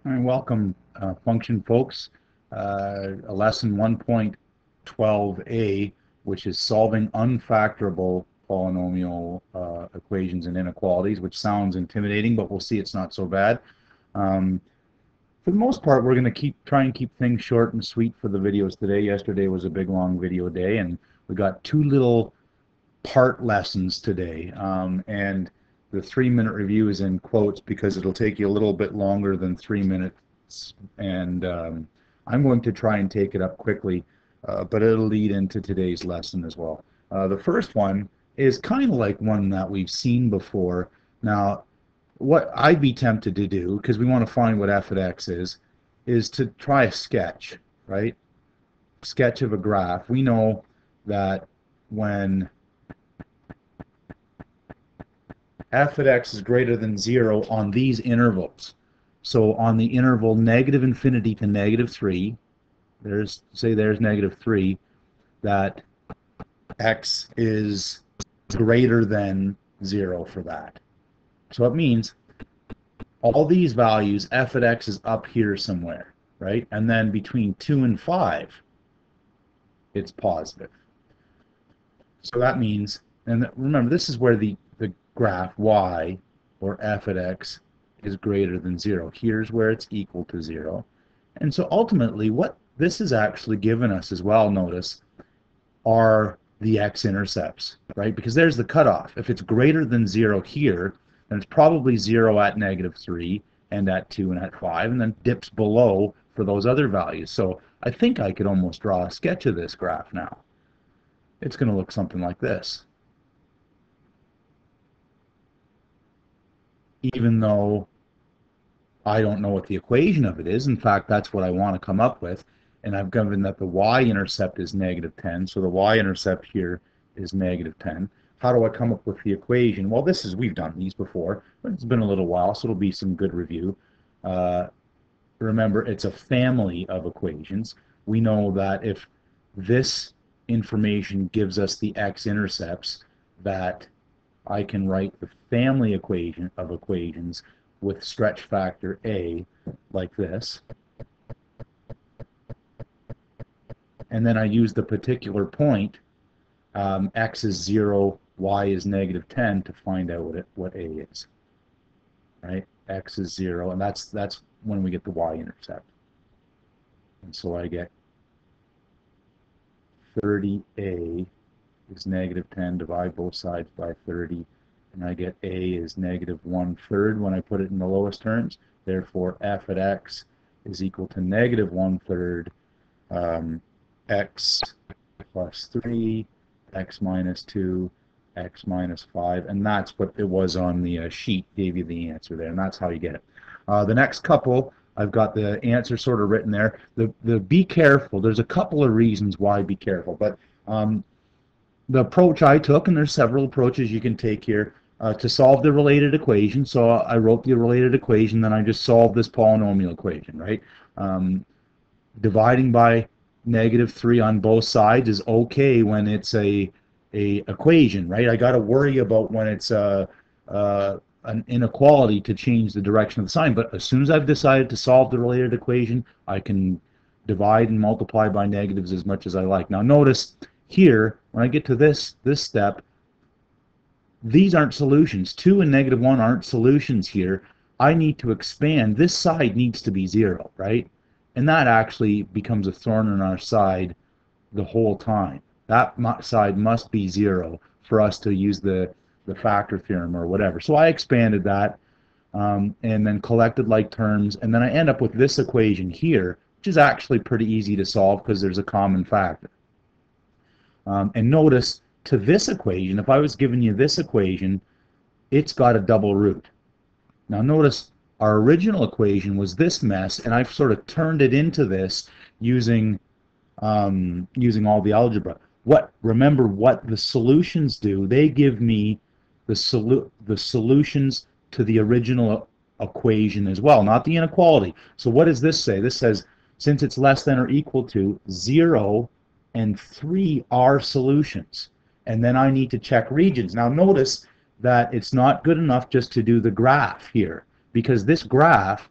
And welcome, function folks. Lesson 1.12a, which is solving unfactorable polynomial equations and inequalities, which sounds intimidating, but we'll see it's not so bad. For the most part, we're going to try and keep things short and sweet for the videos today. Yesterday was a big, long video day, and we got two little part lessons today. And the 3-minute review is in quotes because it'll take you a little bit longer than 3 minutes, and I'm going to try and take it up quickly, but it'll lead into today's lesson as well. The first one is kind of like one that we've seen before. Now, what I'd be tempted to do, because we want to find what f of x is to try a sketch, right? Sketch of a graph. We know that when f of x is greater than 0 on these intervals. So on the interval negative infinity to negative 3, there's negative 3, that x is greater than 0 for that. So it means all these values, f of x is up here somewhere, right? And then between 2 and 5, it's positive. So that means, and remember, this is where the graph y, or f of x, is greater than 0. Here's where it's equal to 0. And so ultimately, what this is actually given us as well, notice, are the x-intercepts, right? Because there's the cutoff. If it's greater than 0 here, then it's probably 0 at negative 3 and at 2 and at 5, and then dips below for those other values. So I think I could almost draw a sketch of this graph now. It's going to look something like this. Even though I don't know what the equation of it is. In fact, that's what I want to come up with. And I've given that the y-intercept is negative 10. So the y-intercept here is negative 10. How do I come up with the equation? Well, we've done these before, but it's been a little while, so it'll be some good review. Remember, it's a family of equations. We know that if this information gives us the x-intercepts, that I can write the family equation of equations with stretch factor a like this. And then I use the particular point, x is 0, y is negative 10, to find out what a is. Right? X is 0, and that's when we get the y-intercept. And so I get 30a is negative 10, divide both sides by 30, and I get a is negative 1/3 when I put it in the lowest terms. Therefore, f at x is equal to negative 1/3 x plus 3, x minus 2, x minus 5, and that's what it was on the sheet, gave you the answer there, and that's how you get it. The next couple, I've got the answer sort of written there. The be careful, there's a couple of reasons why be careful, but the approach I took, and there's several approaches you can take here, to solve the related equation. So I wrote the related equation, then I just solved this polynomial equation, right? Dividing by negative 3 on both sides is okay when it's a equation, right? I got to worry about when it's an inequality to change the direction of the sign. But as soon as I've decided to solve the related equation, I can divide and multiply by negatives as much as I like. Now notice here, when I get to this step, these aren't solutions. 2 and negative 1 aren't solutions here. I need to expand. This side needs to be 0, right? And that actually becomes a thorn in our side the whole time. That side must be 0 for us to use the factor theorem or whatever. So I expanded that and then collected like terms, and then I end up with this equation here, which is actually pretty easy to solve because there's a common factor. And notice, to this equation, if I was giving you this equation, it's got a double root. Now notice, our original equation was this mess, and I've sort of turned it into this using all the algebra. Remember what the solutions do? They give me the solutions to the original equation as well, not the inequality. So what does this say? This says, since it's less than or equal to 0 and 3 are solutions. And then I need to check regions. Now notice that it's not good enough just to do the graph here, because this graph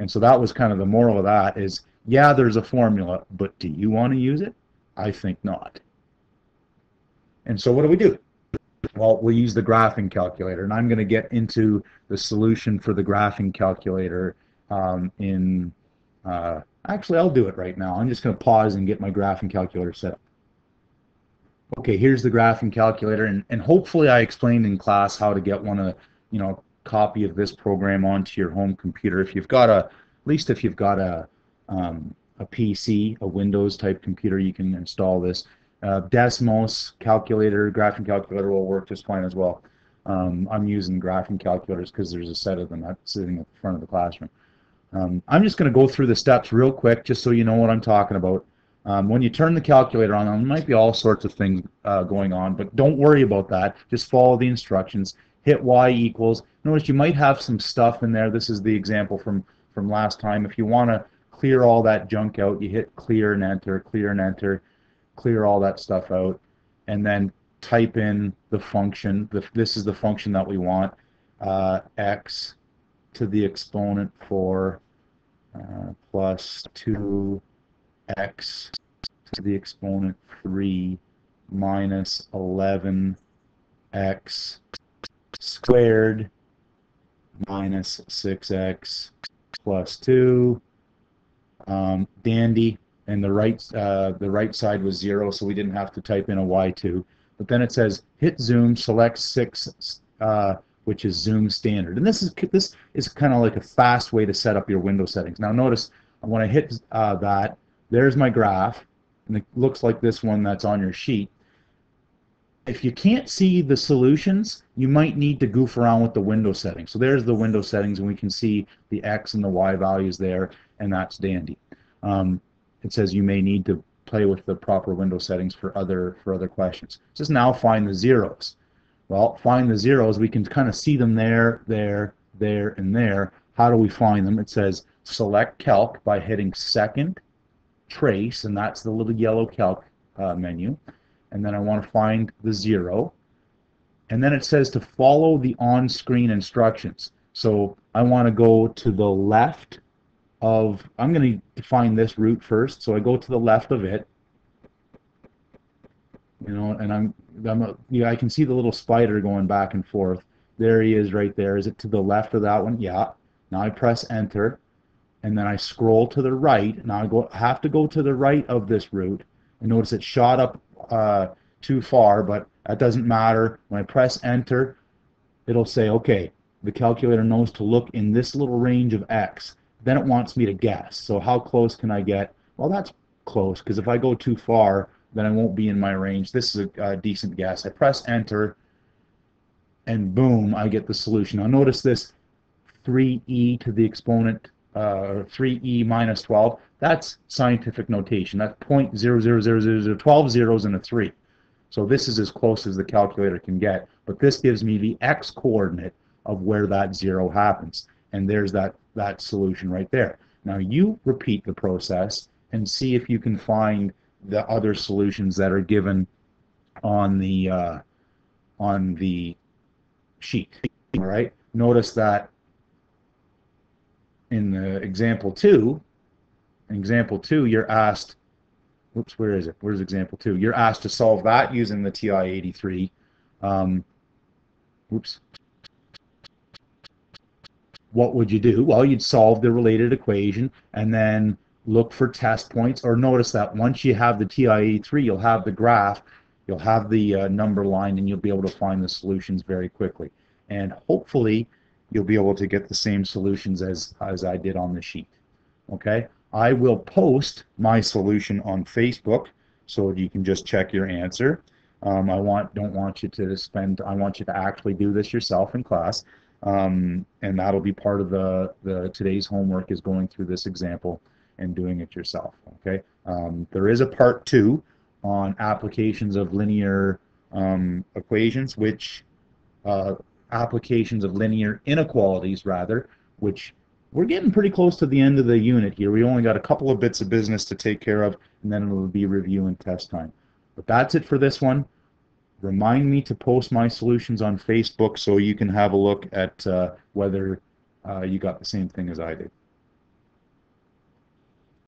And so that was kind of the moral of that is, yeah, there's a formula, but do you want to use it? I think not. And so what do? Well, we'll use the graphing calculator, and I'm going to get into the solution for the graphing calculator actually, I'll do it right now. I'm just going to pause and get my graphing calculator set up. Okay, here's the graphing calculator, and hopefully I explained in class how to get copy of this program onto your home computer. If you've got at least if you've got a PC, a Windows type computer, you can install this. Desmos calculator, graphing calculator will work just fine as well. I'm using graphing calculators because there's a set of them sitting at the front of the classroom. I'm just going to go through the steps real quick just so you know what I'm talking about. When you turn the calculator on, there might be all sorts of things going on, but don't worry about that. Just follow the instructions. Hit Y equals. Notice you might have some stuff in there. This is the example from last time. If you want to clear all that junk out, you hit clear and enter, clear all that stuff out, and then type in the function. This is the function that we want, x to the exponent 4 plus 2x to the exponent 3 minus 11x squared minus 6x plus 2. Dandy. And the right side was 0, so we didn't have to type in a y2. But then it says hit zoom, select 6, which is zoom standard. And this is kind of like a fast way to set up your window settings. Now notice when I hit that, there's my graph, and it looks like this one that's on your sheet. If you can't see the solutions, you might need to goof around with the window settings. So there's the window settings, and we can see the x and the y values there, and that's dandy. It says you may need to play with the proper window settings for other questions. It says now find the zeros. Well, find the zeros. We can kind of see them there, and there. How do we find them? It says select calc by hitting second trace, and that's the little yellow calc menu. And then I want to find the 0. And then it says to follow the on-screen instructions. So I want to go to the left of, I'm going to define this root first, so I go to the left of it, and I can see the little spider going back and forth. There he is right there. Is it to the left of that one? Yeah. Now I press enter, and then I scroll to the right. Now I have to go to the right of this root, and notice it shot up too far, but that doesn't matter. When I press enter, it'll say, okay, the calculator knows to look in this little range of x. Then it wants me to guess. So how close can I get? Well, that's close, because if I go too far, then I won't be in my range. This is a decent guess. I press enter, and boom, I get the solution. Now notice this 3e to the exponent, 3e minus 12. That's scientific notation. That's 0.00000, 12 zeros and a 3. So this is as close as the calculator can get. But this gives me the x coordinate of where that 0 happens. And there's that solution right there. Now you repeat the process and see if you can find the other solutions that are given on the sheet. All right. Notice that in the example 2, you're asked. Whoops, where is it? Where's example 2? You're asked to solve that using the TI-83. Whoops. What would you do? Well, you'd solve the related equation and then look for test points. Or notice that once you have the TI-83, you'll have the graph, you'll have the number line, and you'll be able to find the solutions very quickly. And hopefully, you'll be able to get the same solutions as I did on the sheet. Okay? I will post my solution on Facebook so you can just check your answer. I don't want you to spend. I want you to actually do this yourself in class. And that'll be part of the today's homework, is going through this example and doing it yourself. Okay. There is a part 2 on applications of linear equations, which applications of linear inequalities rather, which we're getting pretty close to the end of the unit here. We only got a couple of bits of business to take care of, and then it'll be review and test time. But that's it for this one. Remind me to post my solutions on Facebook so you can have a look at whether you got the same thing as I did.